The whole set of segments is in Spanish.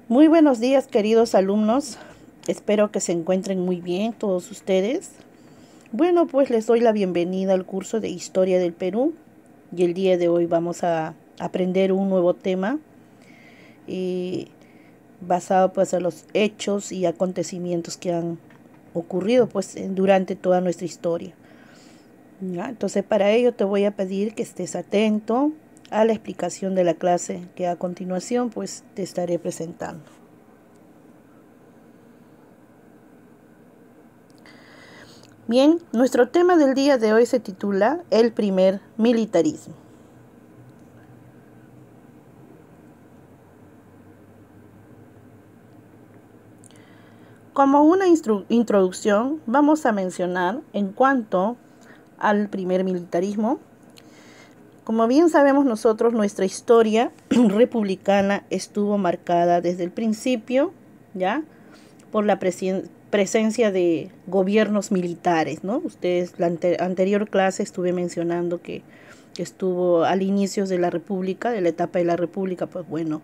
Muy buenos días, queridos alumnos. Espero que se encuentren muy bien todos ustedes. Bueno, pues les doy la bienvenida al curso de Historia del Perú y el día de hoy vamos a aprender un nuevo tema eh, basado pues en los hechos y acontecimientos que han ocurrido pues durante toda nuestra historia. ¿Ya? Entonces para ello te voy a pedir que estés atento a la explicación de la clase que a continuación pues te estaré presentando. Bien, nuestro tema del día de hoy se titula El primer militarismo. Como una introducción, vamos a mencionar en cuanto al primer militarismo. Como bien sabemos nosotros, nuestra historia republicana estuvo marcada desde el principio, ¿ya? Por la presencia de gobiernos militares, ¿no? Ustedes, la anterior clase estuve mencionando que estuvo al inicio de la República, de la etapa de la República, pues bueno,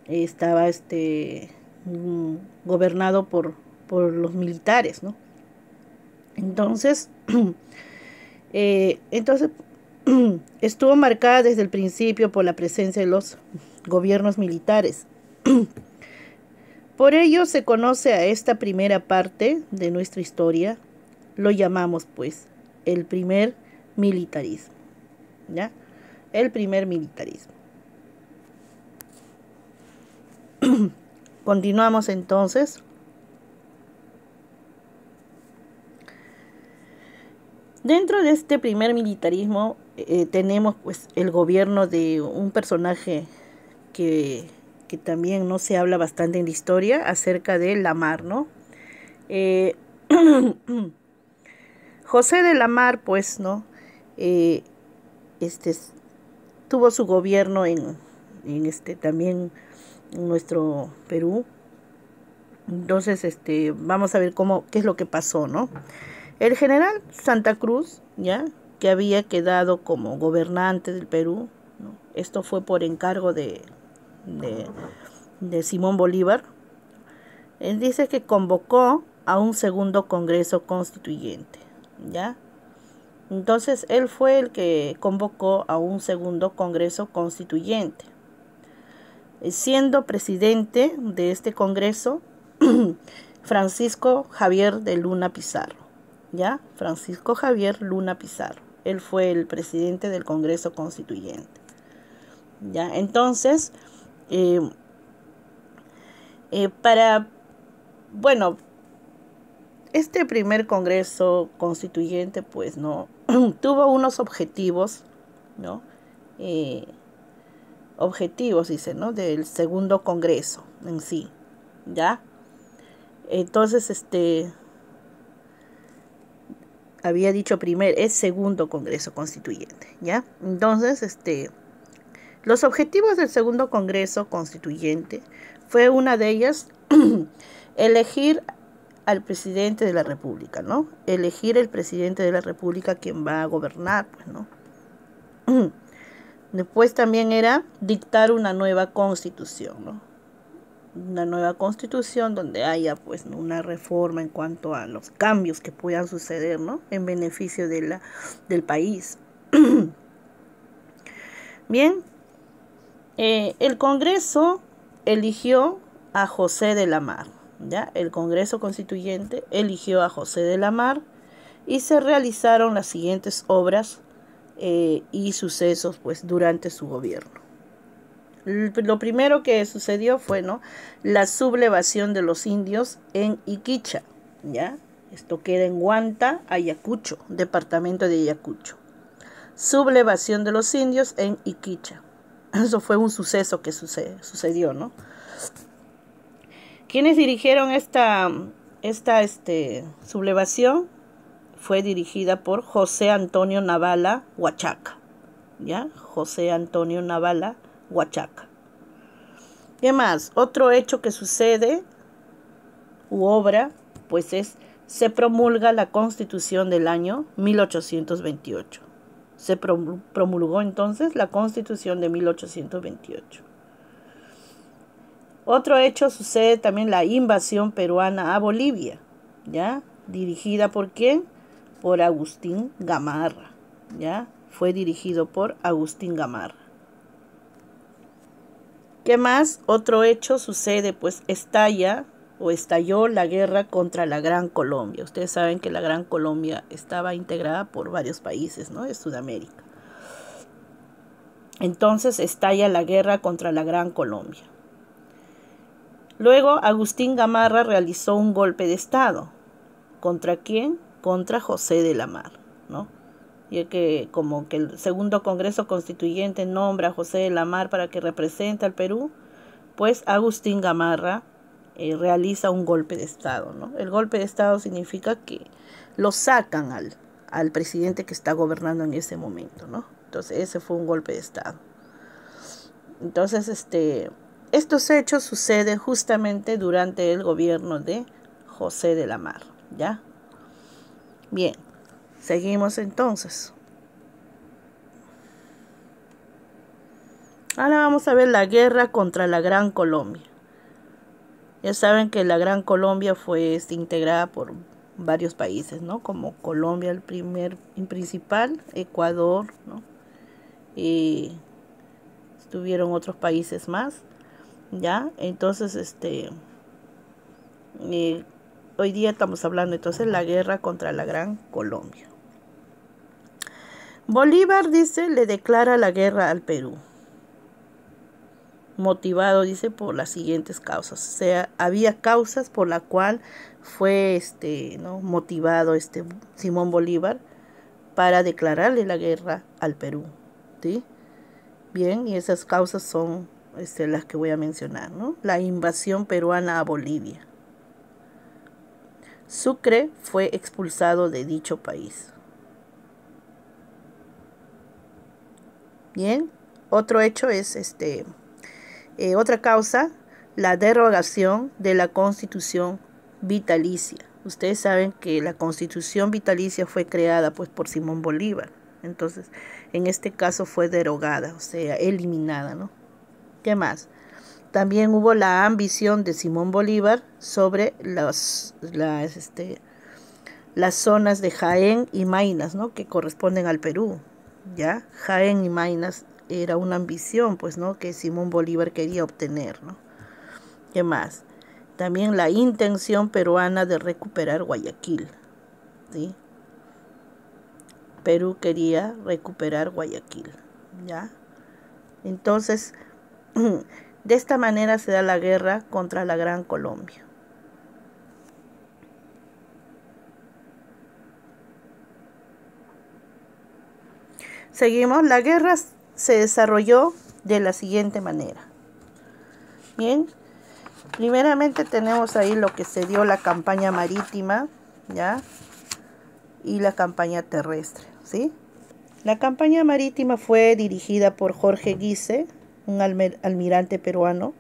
estaba gobernado por los militares, ¿no? Entonces, entonces estuvo marcada desde el principio por la presencia de los gobiernos militares. Por ello se conoce a esta primera parte de nuestra historia, lo llamamos pues el primer militarismo, ¿ya? El primer militarismo. Continuamos entonces. Dentro de este primer militarismo tenemos pues el gobierno de un personaje que, que también no se habla bastante en la historia acerca de Lamar, ¿no? Eh, José de Lamar, pues, ¿no? Eh, este tuvo su gobierno en también en nuestro Perú. Entonces, vamos a ver qué es lo que pasó, ¿no? El general Santa Cruz, ¿ya? Que había quedado como gobernante del Perú, ¿no? Esto fue por encargo de, de Simón Bolívar. Él dice que convocó a un segundo Congreso Constituyente, ¿ya? Entonces, él fue el que convocó a un segundo Congreso Constituyente. Siendo presidente de este Congreso, Francisco Javier de Luna Pizarro, ¿ya? Francisco Javier Luna Pizarro. Él fue el presidente del Congreso Constituyente, ¿ya? Entonces, eh, bueno, este primer Congreso Constituyente, pues, ¿no? Tuvo unos objetivos, ¿no? Objetivos, dice, ¿no? Del segundo Congreso en sí, ¿ya? Entonces, había dicho es segundo Congreso Constituyente, ¿ya? Entonces, los objetivos del segundo Congreso Constituyente fue una de ellas elegir al presidente de la República, ¿no? Elegir el presidente de la República quien va a gobernar, pues, ¿no? Después también era dictar una nueva constitución, ¿no? Una nueva constitución donde haya pues una reforma en cuanto a los cambios que puedan suceder, ¿no? En beneficio del país. Bien, el Congreso eligió a José de la Mar, ¿ya? El Congreso Constituyente eligió a José de la Mar y se realizaron las siguientes obras y sucesos pues durante su gobierno. Lo primero que sucedió fue, ¿no?, la sublevación de los indios en Iquicha, ¿ya? Esto queda en Huanta, Ayacucho, departamento de Ayacucho. Sublevación de los indios en Iquicha. Eso fue un suceso que sucedió, ¿no? ¿Quiénes dirigieron esta sublevación? Fue dirigida por José Antonio Navala Huachaca, ¿ya? José Antonio Navala Huachaca. ¿Qué más? Otro hecho que sucede u obra, pues se promulga la Constitución del año 1828. Se promulgó entonces la Constitución de 1828. Otro hecho sucede también la invasión peruana a Bolivia, ¿ya? ¿Dirigida por quién? Por Agustín Gamarra, ¿ya? Fue dirigido por Agustín Gamarra. ¿Qué más? Otro hecho sucede, pues estalló la guerra contra la Gran Colombia. Ustedes saben que la Gran Colombia estaba integrada por varios países, ¿no? De Sudamérica. Entonces estalla la guerra contra la Gran Colombia. Luego Agustín Gamarra realizó un golpe de estado. ¿Contra quién? Contra José de la Mar, ¿no? Y que como que el segundo Congreso Constituyente nombra a José de la Mar para que represente al Perú, pues Agustín Gamarra realiza un golpe de estado, ¿no? El golpe de estado significa que lo sacan al presidente que está gobernando en ese momento, ¿no? Entonces ese fue un golpe de estado. Entonces estos hechos suceden justamente durante el gobierno de José de la Mar, ¿ya? Bien, seguimos entonces. Ahora vamos a ver la guerra contra la Gran Colombia. Ya saben que la Gran Colombia fue integrada por varios países, ¿no? Como Colombia el principal, Ecuador, ¿no? Y estuvieron otros países más, ¿ya? Entonces, hoy día estamos hablando entonces de la guerra contra la Gran Colombia. Bolívar, dice, le declara la guerra al Perú. Motivado, dice, por las siguientes causas. O sea, había causas por la cual fue ¿no? motivado Simón Bolívar para declararle la guerra al Perú, ¿sí? Bien, y esas causas son las que voy a mencionar, ¿no? La invasión peruana a Bolivia. Sucre fue expulsado de dicho país. Bien, otro hecho es otra causa, la derogación de la Constitución vitalicia. Ustedes saben que la Constitución vitalicia fue creada pues por Simón Bolívar. Entonces, en este caso fue derogada, o sea, eliminada, ¿no? ¿Qué más? También hubo la ambición de Simón Bolívar sobre las zonas de Jaén y Maynas, ¿no? Que corresponden al Perú, ¿ya? Jaén y Maynas era una ambición, pues, ¿no? Que Simón Bolívar quería obtener, ¿no? ¿Qué más? También la intención peruana de recuperar Guayaquil, ¿sí? Perú quería recuperar Guayaquil, ¿ya? Entonces, de esta manera se da la guerra contra la Gran Colombia. Seguimos, la guerra se desarrolló de la siguiente manera. Bien, primeramente tenemos ahí lo que se dio la campaña marítima, ¿ya? Y la campaña terrestre, ¿sí? La campaña marítima fue dirigida por Jorge Guise, un almirante peruano,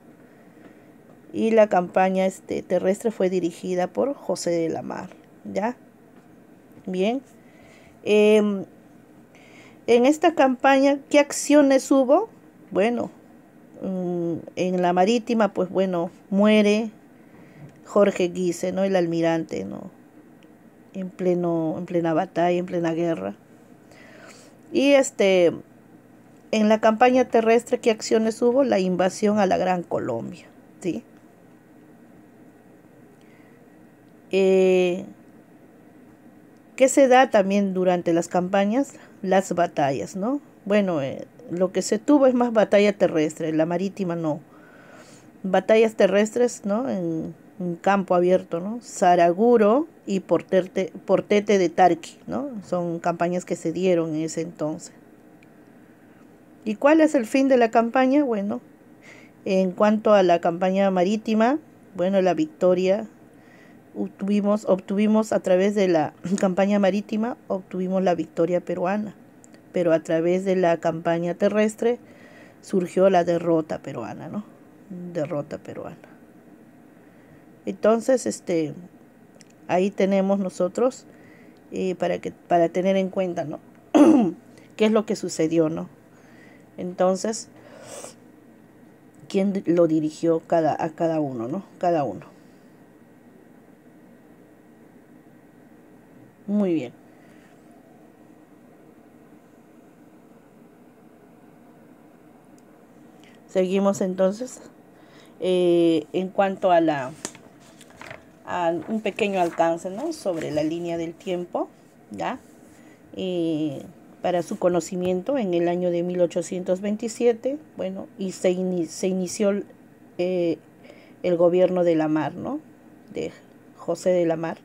y la campaña terrestre fue dirigida por José de la Mar, ¿ya? Bien. En esta campaña, ¿qué acciones hubo? Bueno, en la marítima, pues bueno, muere Jorge Guise, ¿no? El almirante, ¿no? En plena batalla, en plena guerra. Y en la campaña terrestre, ¿qué acciones hubo? La invasión a la Gran Colombia, ¿sí? ¿Qué se da también durante las campañas? Las batallas, ¿no? Bueno, lo que se tuvo es más batalla terrestre, la marítima no. Batallas terrestres, ¿no? En campo abierto, ¿no? Saraguro y Portete de Tarqui, ¿no? Son campañas que se dieron en ese entonces. ¿Y cuál es el fin de la campaña? Bueno, en cuanto a la campaña marítima, bueno, la victoria obtuvimos a través de la campaña marítima, obtuvimos la victoria peruana, pero a través de la campaña terrestre surgió la derrota peruana, ¿no? Derrota peruana. Entonces, ahí tenemos nosotros para tener en cuenta, ¿no? ¿Qué es lo que sucedió, no? Entonces, quién lo dirigió a cada uno, ¿no? Cada uno. Muy bien. Seguimos entonces. En cuanto a un pequeño alcance, ¿no? Sobre la línea del tiempo, ¿ya? Para su conocimiento, en el año de 1827, bueno, y se inició el gobierno de la Mar, ¿no? De José de la Mar.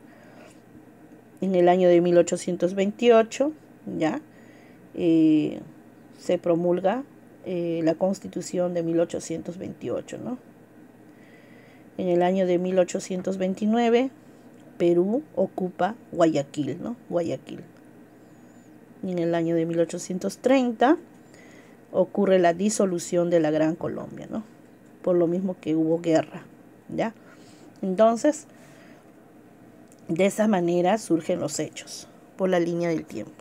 En el año de 1828, ¿ya? Se promulga la Constitución de 1828, ¿no? En el año de 1829, Perú ocupa Guayaquil, ¿no? Guayaquil. Y en el año de 1830 ocurre la disolución de la Gran Colombia, ¿no? Por lo mismo que hubo guerra, ¿ya? Entonces, de esa manera surgen los hechos, por la línea del tiempo.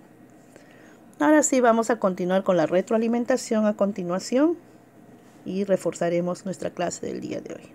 Ahora sí, vamos a continuar con la retroalimentación a continuación y reforzaremos nuestra clase del día de hoy.